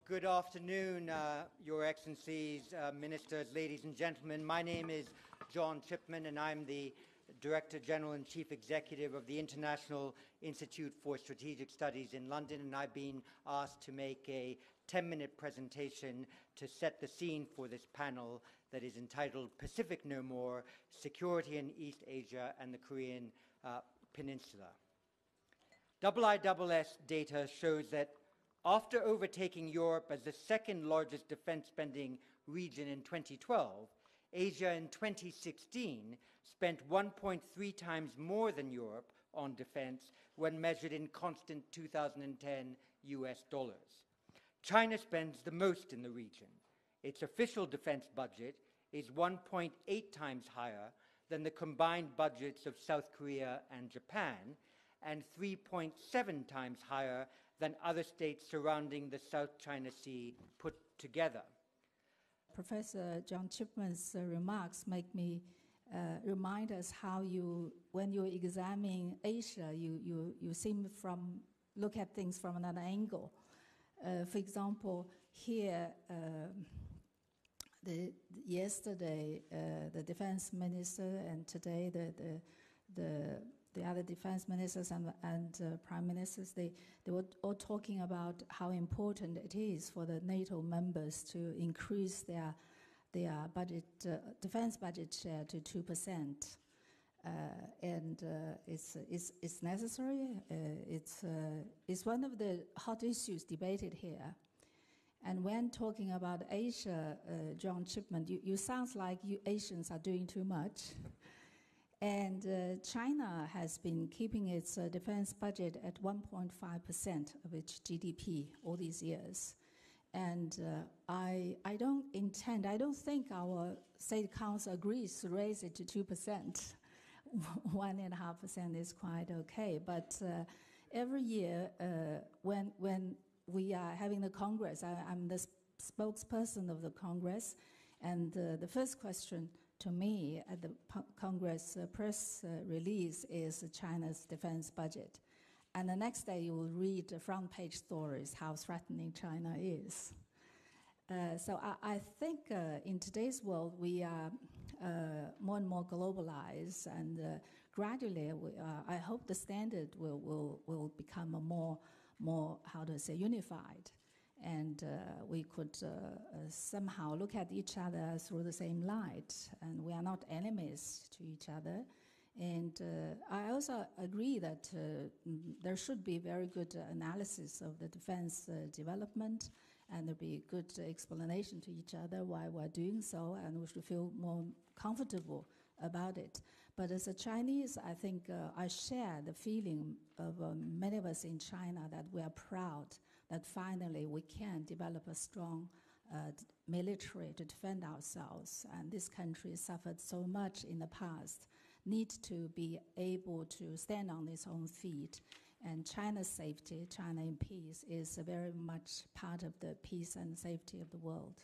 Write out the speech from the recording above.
Good afternoon, Your Excellencies, Ministers, ladies and gentlemen. My name is John Chipman, and I'm the Director General and Chief Executive of the International Institute for Strategic Studies in London, and I've been asked to make a 10-minute presentation to set the scene for this panel that is entitled Pacific No More, Security in East Asia and the Korean Peninsula. IISS data shows that after overtaking Europe as the second largest defense spending region in 2012, Asia in 2016 spent 1.3 times more than Europe on defense when measured in constant 2010 US dollars. China spends the most in the region. Its official defense budget is 1.8 times higher than the combined budgets of South Korea and Japan, and 3.7 times higher than other states surrounding the South China Sea put together. Professor John Chipman's remarks make me remind us how when you examine Asia, you seem look at things from another angle. For example, here, yesterday, the defense minister, and today the other defense ministers and prime ministers, they were all talking about how important it is for the NATO members to increase their budget, defense budget share to 2%. And it's necessary. It's one of the hot issues debated here. And when talking about Asia, John Chipman, you sounds like you Asians are doing too much. And China has been keeping its defense budget at 1.5% of its GDP all these years. And I don't think our State Council agrees to raise it to 2%. 1.5% is quite okay. But every year when we are having the Congress, I'm the spokesperson of the Congress, and the first question to me at the Congress press release is China's defense budget. And the next day you will read the front page stories how threatening China is. So I think in today's world we are more and more globalized, and gradually I hope the standard will become more how to say unified. And we could somehow look at each other through the same light, and we are not enemies to each other. And I also agree that there should be very good analysis of the defense development, and there'll be good explanation to each other why we're doing so, and we should feel more comfortable about it. But as a Chinese, I think I share the feeling of many of us in China that we are proud that finally we can develop a strong military to defend ourselves. And this country suffered so much in the past, need to be able to stand on its own feet. And China's safety, China in peace, is very much part of the peace and safety of the world.